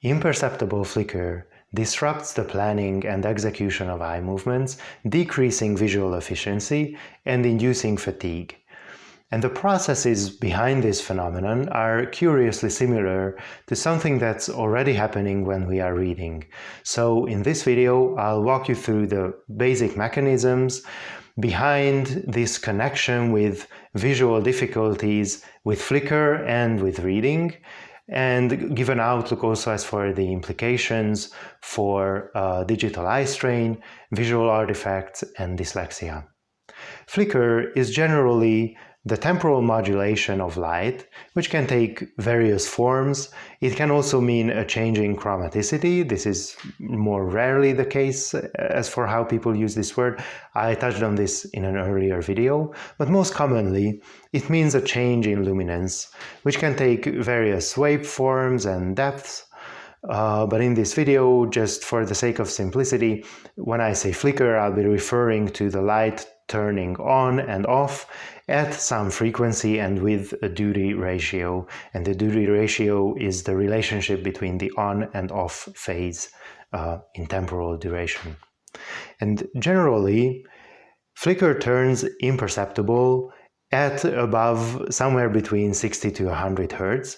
Imperceptible flicker disrupts the planning and execution of eye movements, decreasing visual efficiency and inducing fatigue. And the processes behind this phenomenon are curiously similar to something that's already happening when we are reading. So in this video, I'll walk you through the basic mechanisms behind this connection with visual difficulties with flicker and with reading, and give an outlook also as for the implications for digital eye strain, visual artifacts, and dyslexia. Flicker is generally the temporal modulation of light, which can take various forms. It can also mean a change in chromaticity. This is more rarely the case as for how people use this word. I touched on this in an earlier video, but most commonly it means a change in luminance, which can take various waveforms and depths. But in this video, just for the sake of simplicity, when I say flicker, I'll be referring to the light turning on and off at some frequency and with a duty ratio. And the duty ratio is the relationship between the on and off phase in temporal duration. And generally, flicker turns imperceptible at above somewhere between 60 to 100 Hz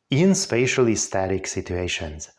in spatially static situations.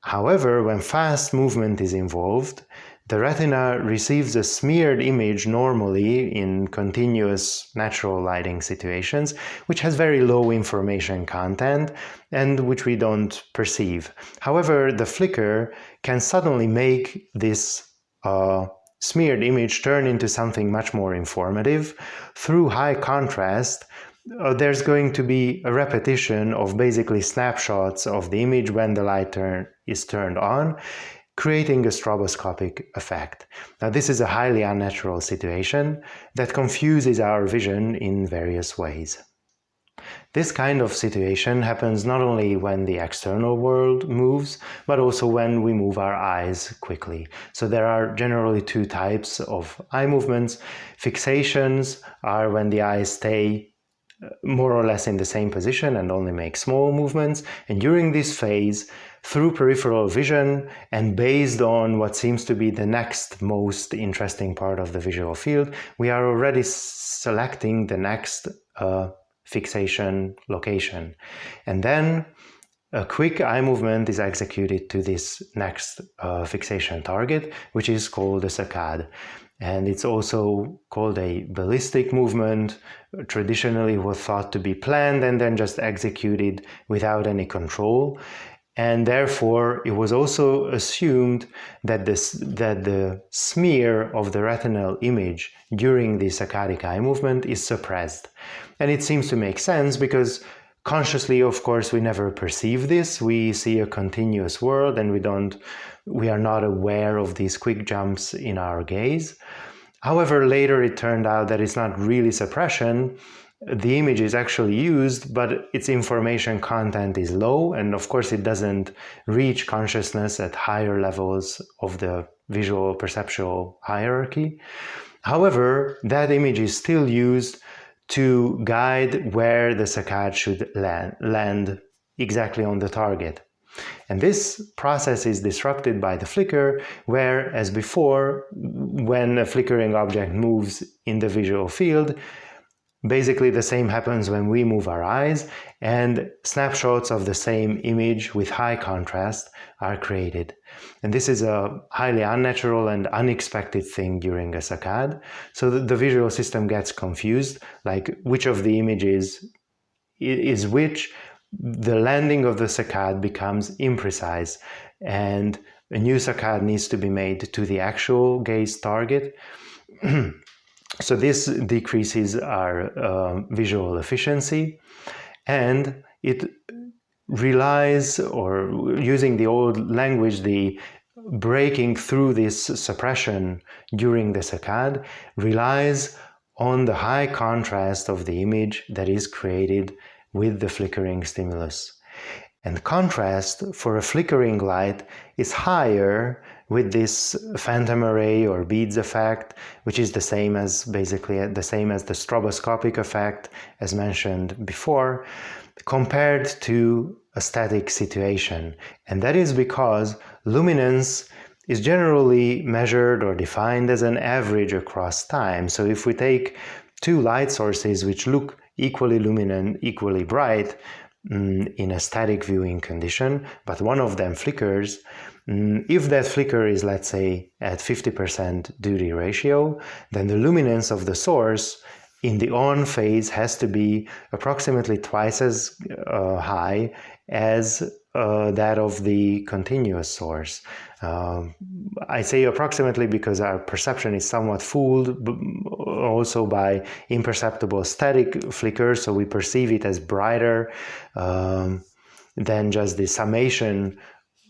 However, when fast movement is involved, the retina receives a smeared image normally in continuous natural lighting situations, which has very low information content and which we don't perceive. However, the flicker can suddenly make this smeared image turn into something much more informative. Through high contrast, there's going to be a repetition of basically snapshots of the image when the light is turned on, creating a stroboscopic effect. Now, this is a highly unnatural situation that confuses our vision in various ways. This kind of situation happens not only when the external world moves, but also when we move our eyes quickly. So there are generally two types of eye movements. Fixations are when the eyes stay more or less in the same position and only make small movements. And during this phase, through peripheral vision and based on what seems to be the next most interesting part of the visual field, we are already selecting the next fixation location. And then a quick eye movement is executed to this next fixation target, which is called a saccade. And it's also called a ballistic movement. Traditionally, it was thought to be planned and then just executed without any control. And therefore, it was also assumed that the smear of the retinal image during the saccadic eye movement is suppressed. And it seems to make sense because consciously, of course, we never perceive this. We see a continuous world and we are not aware of these quick jumps in our gaze. However, later it turned out that it's not really suppression. The image is actually used, but its information content is low, and of course it doesn't reach consciousness at higher levels of the visual perceptual hierarchy. However, that image is still used to guide where the saccade should land exactly on the target. And this process is disrupted by the flicker, where, as before, when a flickering object moves in the visual field, basically the same happens when we move our eyes, and snapshots of the same image with high contrast are created. And this is a highly unnatural and unexpected thing during a saccade, so that the visual system gets confused, like which of the images is which. The landing of the saccade becomes imprecise, and a new saccade needs to be made to the actual gaze target. So this decreases our visual efficiency, and it relies, or using the old language, the breaking through this suppression during the saccade relies on the high contrast of the image that is created with the flickering stimulus. And contrast for a flickering light is higher with this phantom array or beads effect, which is the same as the stroboscopic effect as mentioned before. compared to a static situation. And that is because luminance is generally measured or defined as an average across time. So if we take two light sources which look equally luminant, equally bright in a static viewing condition, but one of them flickers, if that flicker is, let's say, at 50% duty ratio, then the luminance of the source in the on phase has to be approximately twice as high as that of the continuous source. I say approximately because our perception is somewhat fooled also by imperceptible static flickers, so we perceive it as brighter than just the summation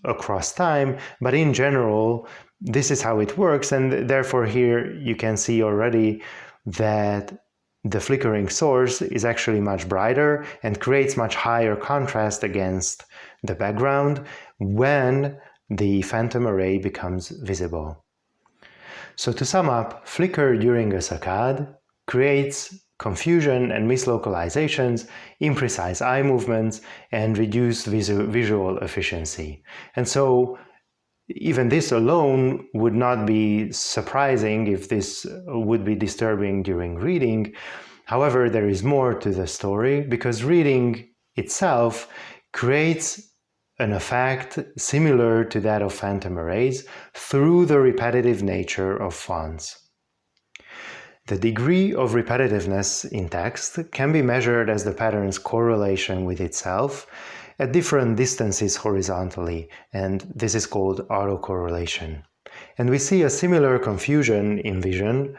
across time. But in general, this is how it works, and therefore here you can see already that the flickering source is actually much brighter and creates much higher contrast against the background when the phantom array becomes visible. So to sum up, flicker during a saccade creates confusion and mislocalizations, imprecise eye movements, and reduced visual efficiency. And so even this alone would not be surprising if this would be disturbing during reading. However, there is more to the story, because reading itself creates an effect similar to that of phantom arrays through the repetitive nature of fonts. The degree of repetitiveness in text can be measured as the pattern's correlation with itself at different distances horizontally, and this is called autocorrelation. And we see a similar confusion in vision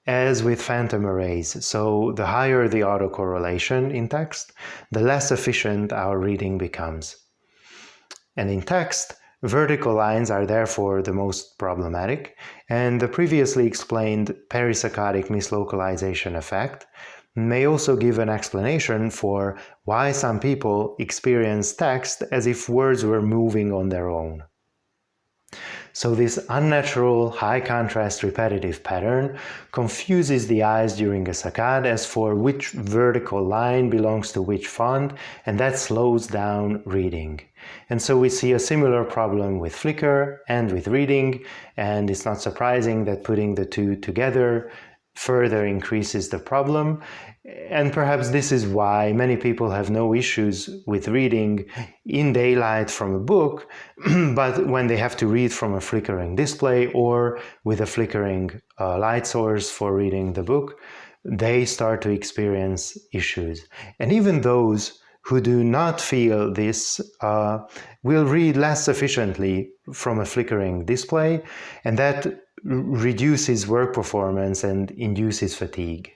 as with phantom arrays. So the higher the autocorrelation in text, the less efficient our reading becomes. And in text, vertical lines are therefore the most problematic, and the previously explained perisaccadic mislocalization effect may also give an explanation for why some people experience text as if words were moving on their own. So this unnatural, high-contrast repetitive pattern confuses the eyes during a saccade as for which vertical line belongs to which font, and that slows down reading. And so we see a similar problem with flicker and with reading, and it's not surprising that putting the two together further increases the problem. And perhaps this is why many people have no issues with reading in daylight from a book, but when they have to read from a flickering display or with a flickering light source for reading the book, they start to experience issues. And even those who do not feel this will read less efficiently from a flickering display, and that reduces work performance and induces fatigue.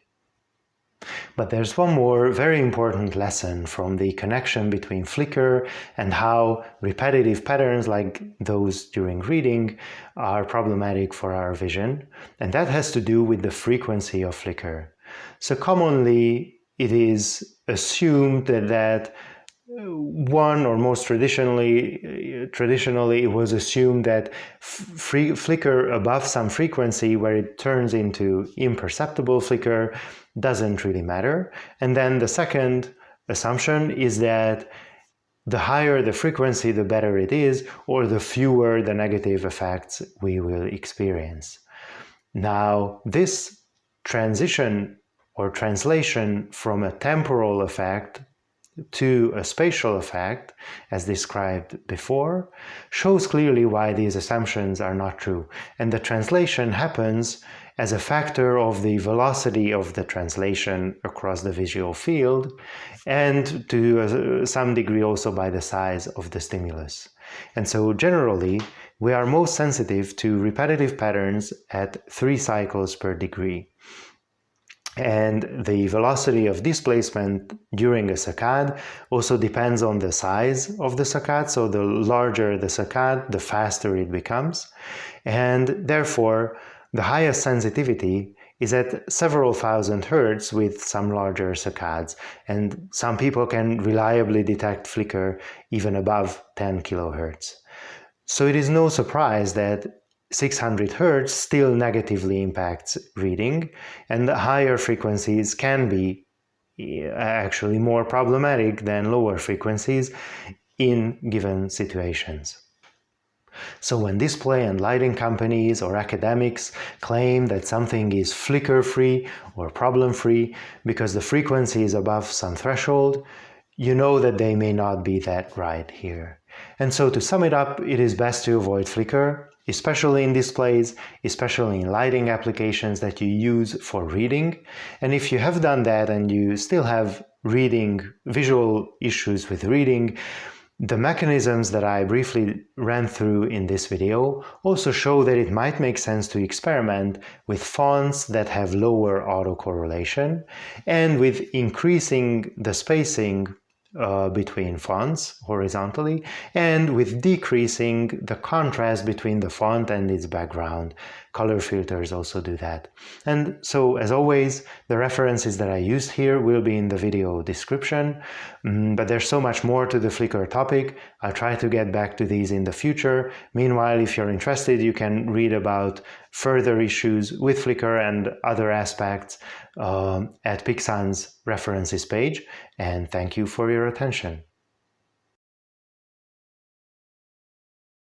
But there's one more very important lesson from the connection between flicker and how repetitive patterns like those during reading are problematic for our vision, and that has to do with the frequency of flicker. So commonly it is assumed that one, or most traditionally it was assumed that flicker above some frequency where it turns into imperceptible flicker doesn't really matter. And then the second assumption is that the higher the frequency, the better it is, or the fewer the negative effects we will experience. Now, this transition or translation from a temporal effect to a spatial effect, as described before, shows clearly why these assumptions are not true. And the translation happens as a factor of the velocity of the translation across the visual field, and to some degree also by the size of the stimulus. And so generally, we are most sensitive to repetitive patterns at 3 cycles per degree. And the velocity of displacement during a saccade also depends on the size of the saccade. So the larger the saccade, the faster it becomes. And therefore, the highest sensitivity is at several thousand hertz with some larger saccades. And some people can reliably detect flicker even above 10 kilohertz. So it is no surprise that 600 Hz still negatively impacts reading, and the higher frequencies can be actually more problematic than lower frequencies in given situations. So when display and lighting companies or academics claim that something is flicker-free or problem-free because the frequency is above some threshold, you know that they may not be that right here. And so to sum it up, it is best to avoid flicker, especially in displays, especially in lighting applications that you use for reading. And if you have done that and you still have visual issues with reading, the mechanisms that I briefly ran through in this video also show that it might make sense to experiment with fonts that have lower autocorrelation and with increasing the spacing between fonts horizontally and with decreasing the contrast between the font and its background. Color filters also do that. And so, as always, the references that I used here will be in the video description, but there's so much more to the flicker topic. I'll try to get back to these in the future. Meanwhile, if you're interested, you can read about further issues with flicker and other aspects at Pixan's references page. And thank you for your attention.